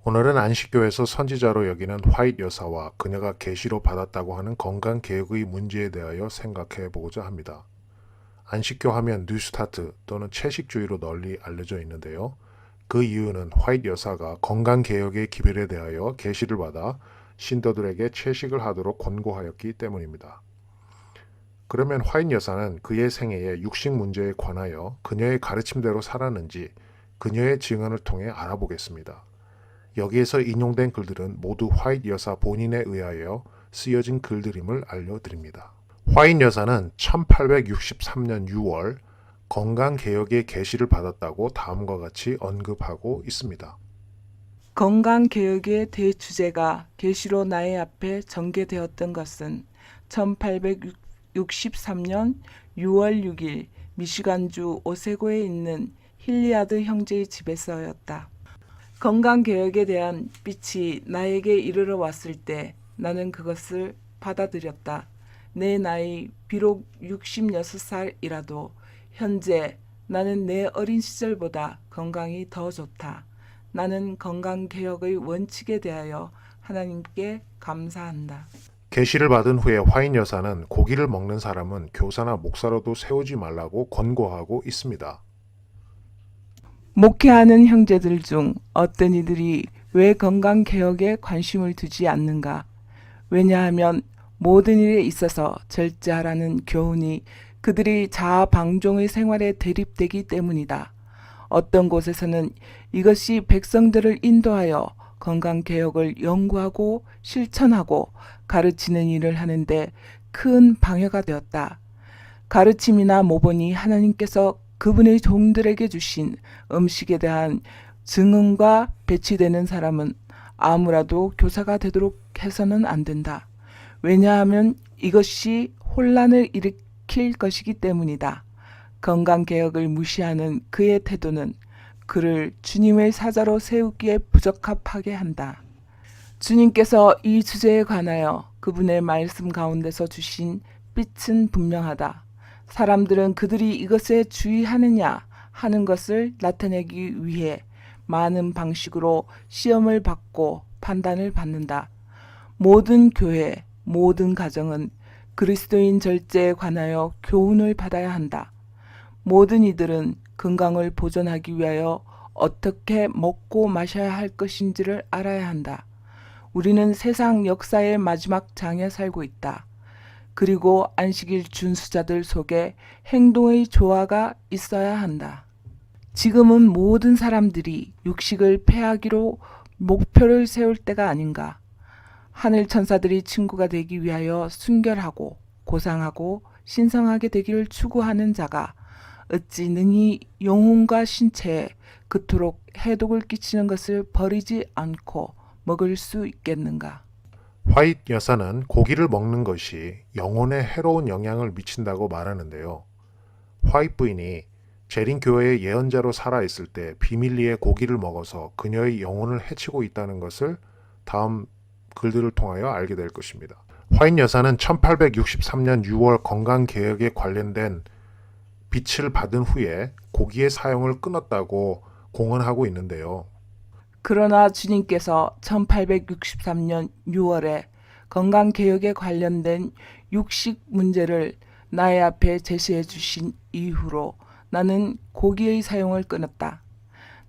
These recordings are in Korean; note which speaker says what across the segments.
Speaker 1: 오늘은 안식교에서 선지자로 여기는 화이트 여사와 그녀가 계시로 받았다고 하는 건강개혁의 문제에 대하여 생각해 보고자 합니다. 안식교 하면 뉴스타트 또는 채식주의로 널리 알려져 있는데요. 그 이유는 화이트 여사가 건강개혁의 기별에 대하여 계시를 받아 신도들에게 채식을 하도록 권고하였기 때문입니다. 그러면 화이트 여사는 그의 생애의 육식 문제에 관하여 그녀의 가르침대로 살았는지 그녀의 증언을 통해 알아보겠습니다. 여기에서 인용된 글들은 모두 화이트 여사 본인에 의하여 쓰여진 글들임을 알려드립니다. 화이트 여사는 1863년 6월 건강개혁의 계시를 받았다고 다음과 같이 언급하고 있습니다.
Speaker 2: 건강개혁의 대주제가 계시로 나의 앞에 전개되었던 것은 1863년 6월 6일 미시간주 오세고에 있는 힐리아드 형제의 집에서였다. 건강개혁에 대한 빛이 나에게 이르러 왔을 때 나는 그것을 받아들였다. 내 나이 비록 66살이라도 현재 나는 내 어린 시절보다 건강이 더 좋다. 나는 건강개혁의 원칙에 대하여 하나님께 감사한다.
Speaker 1: 계시를 받은 후에 화이트 여사는 고기를 먹는 사람은 교사나 목사로도 세우지 말라고 권고하고 있습니다.
Speaker 2: 목회하는 형제들 중 어떤 이들이 왜 건강개혁에 관심을 두지 않는가? 왜냐하면 모든 일에 있어서 절제하라는 교훈이 그들이 자아 방종의 생활에 대립되기 때문이다. 어떤 곳에서는 이것이 백성들을 인도하여 건강개혁을 연구하고 실천하고 가르치는 일을 하는데 큰 방해가 되었다. 가르침이나 모본이 하나님께서 그분의 종들에게 주신 음식에 대한 증언과 배치되는 사람은 아무라도 교사가 되도록 해서는 안 된다. 왜냐하면 이것이 혼란을 일으킬 것이기 때문이다. 건강개혁을 무시하는 그의 태도는 그를 주님의 사자로 세우기에 부적합하게 한다. 주님께서 이 주제에 관하여 그분의 말씀 가운데서 주신 빛은 분명하다. 사람들은 그들이 이것에 주의하느냐 하는 것을 나타내기 위해 많은 방식으로 시험을 받고 판단을 받는다. 모든 교회, 모든 가정은 그리스도인 절제에 관하여 교훈을 받아야 한다. 모든 이들은 건강을 보존하기 위하여 어떻게 먹고 마셔야 할 것인지를 알아야 한다. 우리는 세상 역사의 마지막 장에 살고 있다. 그리고 안식일 준수자들 속에 행동의 조화가 있어야 한다. 지금은 모든 사람들이 육식을 폐하기로 목표를 세울 때가 아닌가. 하늘 천사들이 친구가 되기 위하여 순결하고 고상하고 신성하게 되기를 추구하는 자가 어찌 능히 영혼과 신체에 그토록 해독을 끼치는 것을 버리지 않고 먹을 수 있겠는가.
Speaker 1: 화이트 여사는 고기를 먹는 것이 영혼에 해로운 영향을 미친다고 말하는데요. 화이트 부인이 재림 교회의 예언자로 살아있을 때 비밀리에 고기를 먹어서 그녀의 영혼을 해치고 있다는 것을 다음 글들을 통하여 알게 될 것입니다. 화이트 여사는 1863년 6월 건강개혁에 관련된 빛을 받은 후에 고기의 사용을 끊었다고 공언하고 있는데요.
Speaker 2: 그러나 주님께서 1863년 6월에 건강개혁에 관련된 육식 문제를 나의 앞에 제시해 주신 이후로 나는 고기의 사용을 끊었다.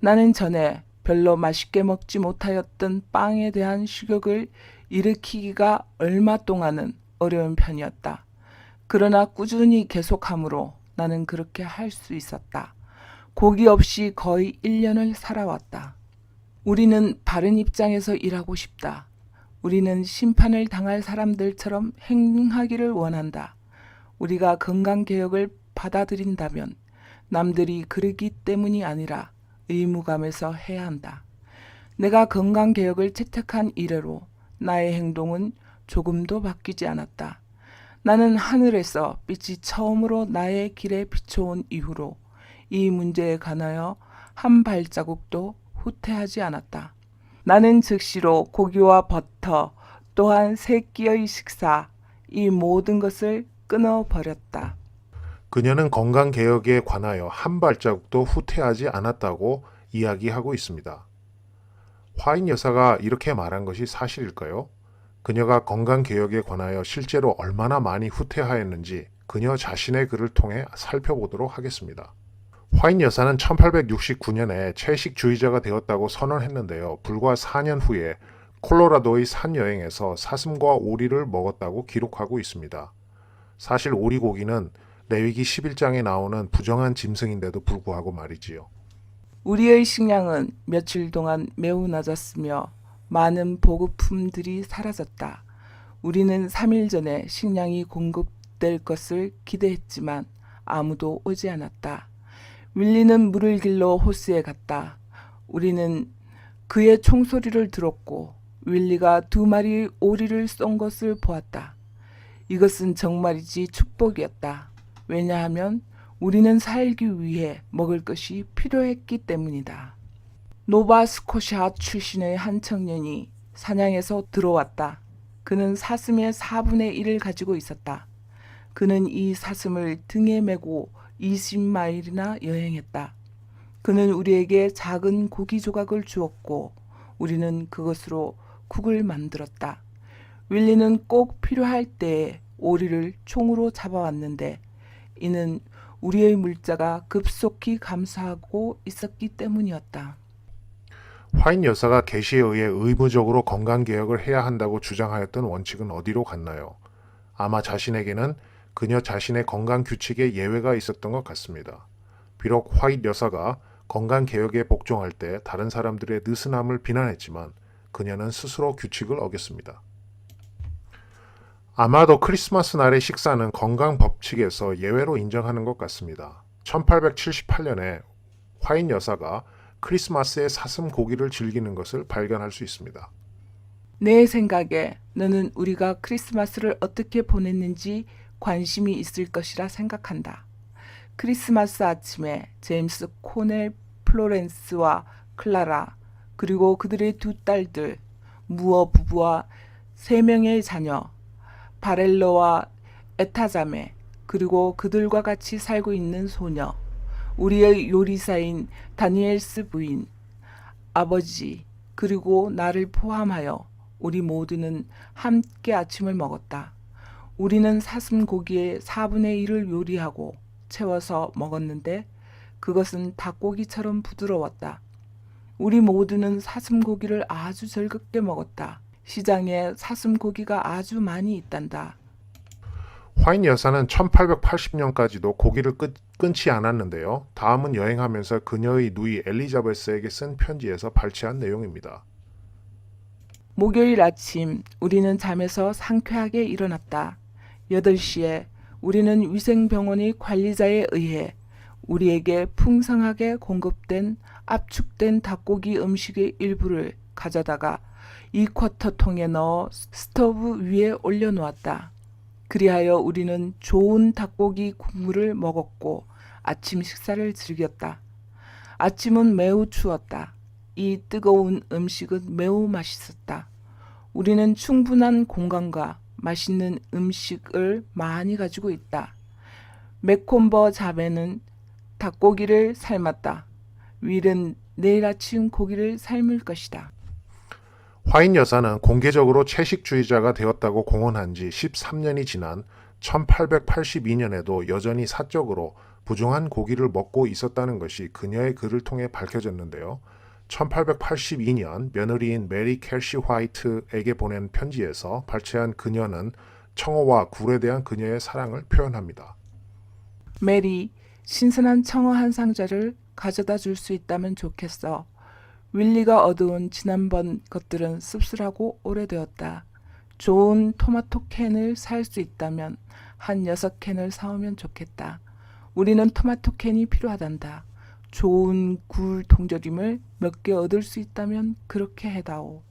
Speaker 2: 나는 전에 별로 맛있게 먹지 못하였던 빵에 대한 식욕을 일으키기가 얼마 동안은 어려운 편이었다. 그러나 꾸준히 계속함으로 나는 그렇게 할 수 있었다. 고기 없이 거의 1년을 살아왔다. 우리는 바른 입장에서 일하고 싶다. 우리는 심판을 당할 사람들처럼 행하기를 원한다. 우리가 건강개혁을 받아들인다면 남들이 그러기 때문이 아니라 의무감에서 해야 한다. 내가 건강개혁을 채택한 이래로 나의 행동은 조금도 바뀌지 않았다. 나는 하늘에서 빛이 처음으로 나의 길에 비춰온 이후로 이 문제에 관하여 한 발자국도 후퇴하지 않았다. 나는 즉시로 고기와 버터 또한 세 끼의 식사 이 모든 것을 끊어버렸다.
Speaker 1: 그녀는 건강개혁에 관하여 한 발자국도 후퇴하지 않았다고 이야기하고 있습니다. 화인 여사가 이렇게 말한 것이 사실일까요? 그녀가 건강개혁에 관하여 실제로 얼마나 많이 후퇴하였는지 그녀 자신의 글을 통해 살펴보도록 하겠습니다. 화인 여사는 1869년에 채식주의자가 되었다고 선언했는데요. 불과 4년 후에 콜로라도의 산 여행에서 사슴과 오리를 먹었다고 기록하고 있습니다. 사실 오리고기는 레위기 11장에 나오는 부정한 짐승인데도 불구하고 말이지요.
Speaker 2: 우리의 식량은 며칠 동안 매우 낮았으며 많은 보급품들이 사라졌다. 우리는 3일 전에 식량이 공급될 것을 기대했지만 아무도 오지 않았다. 윌리는 물을 길러 호스에 갔다. 우리는 그의 총소리를 들었고 윌리가 2마리 오리를 쏜 것을 보았다. 이것은 정말이지 축복이었다. 왜냐하면 우리는 살기 위해 먹을 것이 필요했기 때문이다. 노바스코샤 출신의 한 청년이 사냥에서 들어왔다. 그는 사슴의 4분의 1을 가지고 있었다. 그는 이 사슴을 등에 메고 20마일이나 여행했다. 그는 우리에게 작은 고기 조각을 주었고 우리는 그것으로 국을 만들었다. 윌리는 꼭 필요할 때에 오리를 총으로 잡아왔는데 이는 우리의 물자가 급속히 감소하고 있었기 때문이었다.
Speaker 1: 화인 여사가 계시에 의해 의무적으로 건강개혁을 해야 한다고 주장하였던 원칙은 어디로 갔나요? 아마 자신에게는 그녀 자신의 건강규칙에 예외가 있었던 것 같습니다. 비록 화이트 여사가 건강개혁에 복종할 때 다른 사람들의 느슨함을 비난했지만 그녀는 스스로 규칙을 어겼습니다. 아마도 크리스마스 날의 식사는 건강 법칙에서 예외로 인정하는 것 같습니다. 1878년에 화인 여사가 크리스마스에 사슴 고기를 즐기는 것을 발견할 수 있습니다.
Speaker 2: 내 생각에 너는 우리가 크리스마스를 어떻게 보냈는지 관심이 있을 것이라 생각한다. 크리스마스 아침에 제임스 코넬 플로렌스와 클라라 그리고 그들의 2딸들 무어 부부와 3명의 자녀 바렐로와 에타자메 그리고 그들과 같이 살고 있는 소녀 우리의 요리사인 다니엘스 부인 아버지 그리고 나를 포함하여 우리 모두는 함께 아침을 먹었다. 우리는 사슴 고기의 4분의 1을 요리하고 채워서 먹었는데 그것은 닭고기처럼 부드러웠다. 우리 모두는 사슴 고기를 아주 즐겁게 먹었다. 시장에 사슴 고기가 아주 많이 있단다.
Speaker 1: 화인 여사는 1880년까지도 고기를 끊지 않았는데요. 다음은 여행하면서 그녀의 누이 엘리자베스에게 쓴 편지에서 발췌한 내용입니다.
Speaker 2: 목요일 아침 우리는 잠에서 상쾌하게 일어났다. 8시에 우리는 위생병원의 관리자에 의해 우리에게 풍성하게 공급된 압축된 닭고기 음식의 일부를 가져다가 2쿼터 통에 넣어 스토브 위에 올려놓았다. 그리하여 우리는 좋은 닭고기 국물을 먹었고 아침 식사를 즐겼다. 아침은 매우 추웠다. 이 뜨거운 음식은 매우 맛있었다. 우리는 충분한 공간과 맛있는 음식을 많이 가지고 있다. 맥콤버 자매는 닭고기를 삶았다. 윌은 내일 아침 고기를 삶을 것이다.
Speaker 1: 화인 여사는 공개적으로 채식주의자가 되었다고 공언한 지 13년이 지난 1882년에도 여전히 사적으로 부정한 고기를 먹고 있었다는 것이 그녀의 글을 통해 밝혀졌는데요. 1882년 며느리인 메리 켈시 화이트에게 보낸 편지에서 발췌한 그녀는 청어와 굴에 대한 그녀의 사랑을 표현합니다.
Speaker 2: 메리, 신선한 청어 한 상자를 가져다 줄 수 있다면 좋겠어. 윌리가 얻어온 지난번 것들은 씁쓸하고 오래되었다. 좋은 토마토 캔을 살 수 있다면 한 6캔을 사오면 좋겠다. 우리는 토마토 캔이 필요하단다. 좋은 굴 통조림을 몇 개 얻을 수 있다면 그렇게 해다오.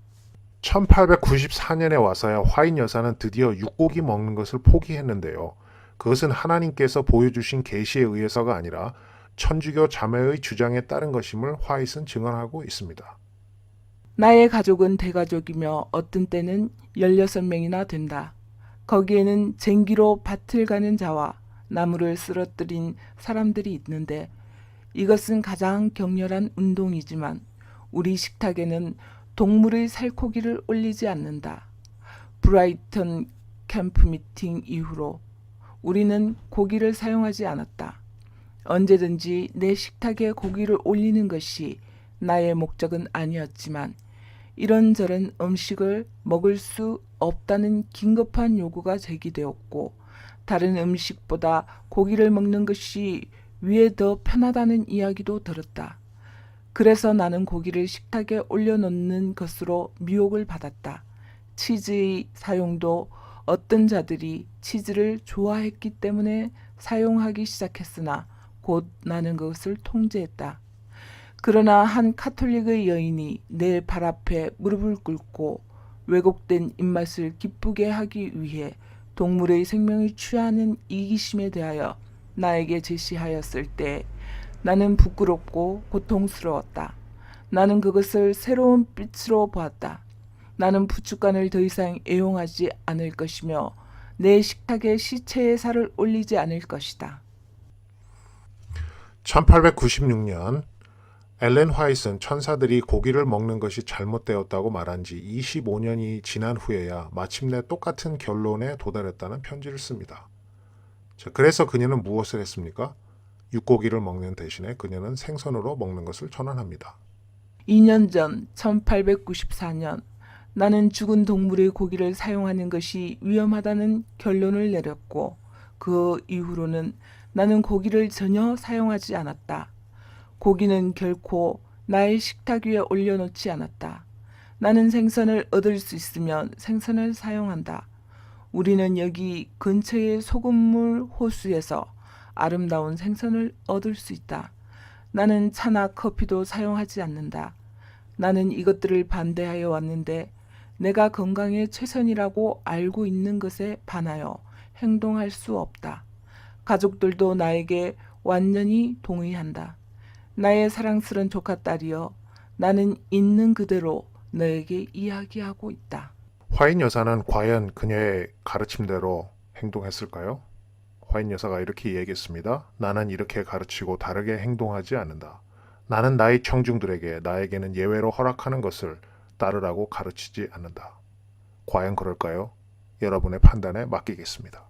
Speaker 1: 1894년에 와서야 화인 여사는 드디어 육고기 먹는 것을 포기했는데요. 그것은 하나님께서 보여주신 계시에 의해서가 아니라 천주교 자매의 주장에 따른 것임을 화이트는 증언하고 있습니다.
Speaker 2: 나의 가족은 대가족이며 어떤 때는 16명이나 된다. 거기에는 쟁기로 밭을 가는 자와 나무를 쓰러뜨린 사람들이 있는데 이것은 가장 격렬한 운동이지만 우리 식탁에는 동물의 살코기를 올리지 않는다. 브라이턴 캠프 미팅 이후로 우리는 고기를 사용하지 않았다. 언제든지 내 식탁에 고기를 올리는 것이 나의 목적은 아니었지만 이런저런 음식을 먹을 수 없다는 긴급한 요구가 제기되었고 다른 음식보다 고기를 먹는 것이 위에 더 편하다는 이야기도 들었다. 그래서 나는 고기를 식탁에 올려놓는 것으로 미혹을 받았다. 치즈의 사용도 어떤 자들이 치즈를 좋아했기 때문에 사용하기 시작했으나 곧 나는 그것을 통제했다. 그러나 한 카톨릭의 여인이 내 발 앞에 무릎을 꿇고 왜곡된 입맛을 기쁘게 하기 위해 동물의 생명을 취하는 이기심에 대하여 나에게 제시하였을 때 나는 부끄럽고 고통스러웠다. 나는 그것을 새로운 빛으로 보았다. 나는 부축간을 더 이상 애용하지 않을 것이며 내 식탁에 시체의 살을 올리지 않을 것이다.
Speaker 1: 1896년 엘렌 화이트는 천사들이 고기를 먹는 것이 잘못되었다고 말한 지 25년이 지난 후에야 마침내 똑같은 결론에 도달했다는 편지를 씁니다. 자, 그래서 그녀는 무엇을 했습니까? 육고기를 먹는 대신에 그녀는 생선으로 먹는 것을 전환합니다.
Speaker 2: 2년 전 1894년 나는 죽은 동물의 고기를 사용하는 것이 위험하다는 결론을 내렸고 그 이후로는 나는 고기를 전혀 사용하지 않았다. 고기는 결코 나의 식탁 위에 올려놓지 않았다. 나는 생선을 얻을 수 있으면 생선을 사용한다. 우리는 여기 근처의 소금물 호수에서 아름다운 생선을 얻을 수 있다. 나는 차나 커피도 사용하지 않는다. 나는 이것들을 반대하여 왔는데 내가 건강에 최선이라고 알고 있는 것에 반하여 행동할 수 없다. 가족들도 나에게 완전히 동의한다. 나의 사랑스런 조카딸이여, 나는 있는 그대로 너에게 이야기하고 있다.
Speaker 1: 화인 여사는 과연 그녀의 가르침대로 행동했을까요? 화인 여사가 이렇게 얘기했습니다. 나는 이렇게 가르치고 다르게 행동하지 않는다. 나는 나의 청중들에게 나에게는 예외로 허락하는 것을 따르라고 가르치지 않는다. 과연 그럴까요? 여러분의 판단에 맡기겠습니다.